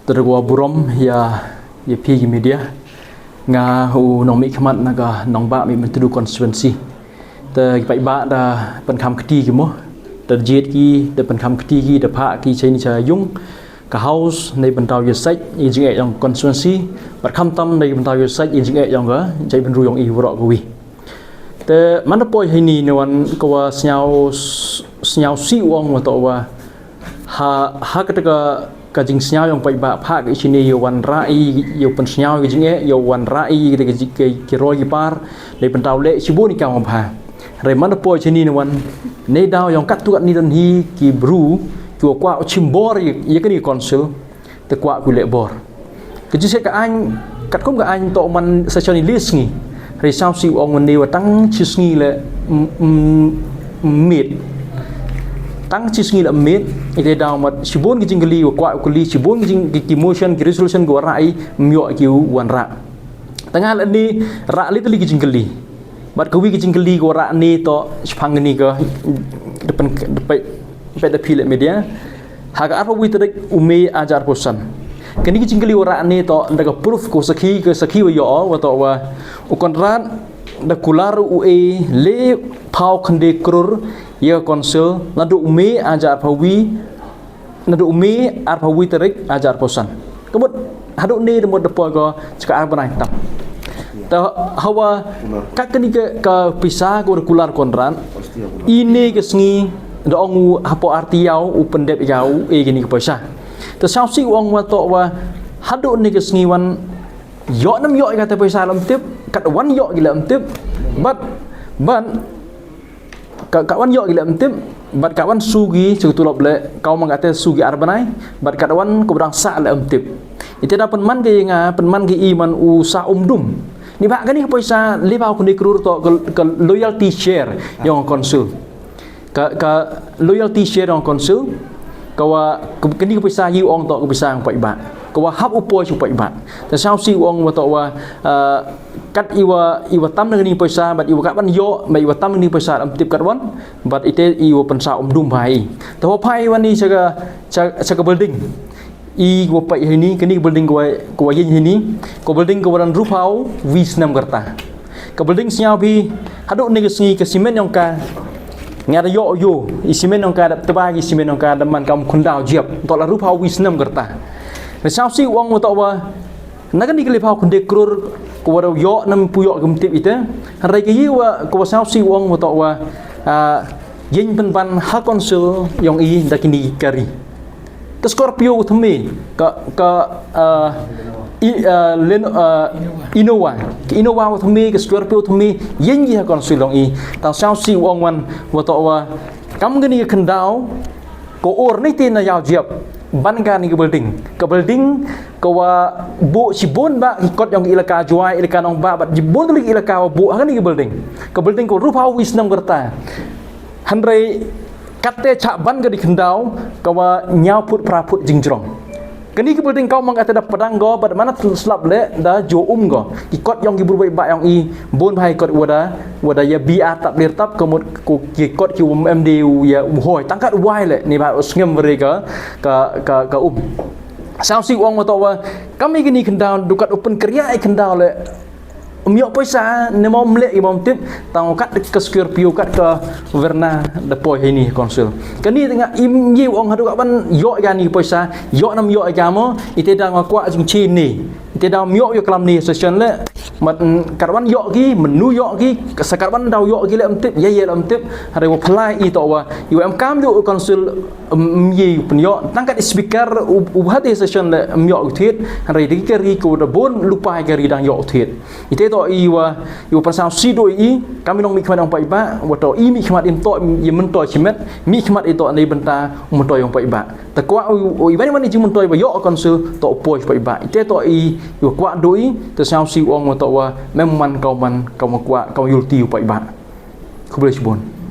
tergua burom ya pi media nga hu nong mi khmat naga nong ba mi mentu constituency te pai ba da pen kham kti ki mo te jet ki te pen kham kti ki te pha ki chain cha yung ka house nei ban tau ye sai i jing e yang constituency bat kham tam nei ban tau ye sai i jing e yang ga chai ban ru yong i ro ko wi te man poi hai ni ne wan ko wa snyao si wong wa to wa ha ka ta ka jing snyao yang pai ba pha ki chini yo wan rai yo pen snyao ki jing e yo wan rai ki roi ki par nei ban tau le chibu ni ka ma pha re man poi chini ne wan nei dau yang kat tu ni dan hi ki bru chùa qua chimbor ye cái ni consul te qua ku le bor ke ji se ka anh kat kom ka anh to man socialist ngi re sao si ong man ni wa tang chi ngi le mit tang chi ngi le mit ite daw mat sibon ki jingli wa qua ku li sibon ki motion ki resolution go rai myo ki wan ra tanga le ni ra li li ki jingli bat ku wi ki jingli go ra ni to phang ni ko depan pada pilih media, harga apa wita dek umi ajar posan. Kini kita jingkali orang ni to ndaga proof ko sakhi wa yo wa to wa ukonran da kular ue le pau khande krur ya konsul nadu umi ajar pawi nadu umi ar pawi terek ajar posan. Kemud hadu ni demo depo ko cakap apa nai tam. Ta hawa kak kini ke pisah ko kular konran ini ke sengi do ong hapo arti yau u pendep yau gini ke poisa te sao si ong wa to wa hadu ni ke sngiwan yo nam yo ka te poisa lam tip kat wan yo gila tip bat ka wan yo gila tip bat ka wan sugi cutulop le kau mangate sugi arbanai bat ka wan ko brang sa le tip ite da penman ke nga penman ke iman u sa dum ni ba gani ke poisa le ba ko ni krur to ke loyalty share yang konsul ka loyalty share orang konsul kawa kini ko pisa yu ong to ko pisa ang paiba kawa hap upo chu paiba ta sao si ong wa to wa kat iwa tam ngani pisa bat iwa ban yo ba iwa tam ngani pisa am tip kat wan bat ite iwa pensa dum bai ta ho pai wan ni chaga building i go pai ni kini building ko yin ni ko building ko ran rupau visnam garta ka building siau bi hadu ni ngi ke simen yang ka ngada yo isimen nong ka tebagi isimen nong ka man kam khundau jiap to la rupa wisnam gerta na sao si wong to wa nagan ni kle phau khunde krur ko wa yo nam pu yo gum tip ite rai ke yiwa ko sao si wong to wa yin pen ban ha konsul yong i dakini kari to scorpio thme Innova thumi ke Scorpio thumi yin ji kon silong i ta sao si wong wan wa to wa kam gani khandau ko or ni tin na yaw jiap ban ga ni ke building ko wa bu si bon ba kot yang ilaka juai ilaka nong ba bat jibon li ilaka wa bu ga ni ke building ko rupa wisnam gerta hanrei katte cha ban ga di khandau ko wa nyaw put praput jingjrong kini ke building kau mangata da pedang go pada mana slap le da jo go ikot yang gibur baik yang i bon bhai kot wada ya biar tak bertap kemud ku ikot ki md ya hoi tangkat wai le ni ba usngem mereka ka sao si wong ma to wa kami kini kendau dukat open kerja kendau le myo poisa ne mom le imam tip tang kat ke Scorpio kat ke Verna de poi ini konsul kani tengah im yi wong hadu ban yo ya ni poisa yo nam yo ja mo ite dang kwa jing chin ni ite dang myo yo klam ni session le mat karwan yo ki menu yo ki sakarwan dau yo ki le am tip ye am tip hare wo phlai i to wa yu am kam yo konsul yi pen yo tang kat speaker u hati session le myo thit hare di keri ko de bon lupa keri dang yo thit ite to iwa pasal si doi i kami nong mi khmat ong pai ba wa to i mi khmat im to ye men to chimet mi khmat i to nei benta mun to yong pai ba ta kwa i bani mani jing mun to ba yo konsul to poi pai ba ite to i yo kwa doi ta sao si ong to wa mem man kau kwa kau yul tiu pai ba ku boleh sebut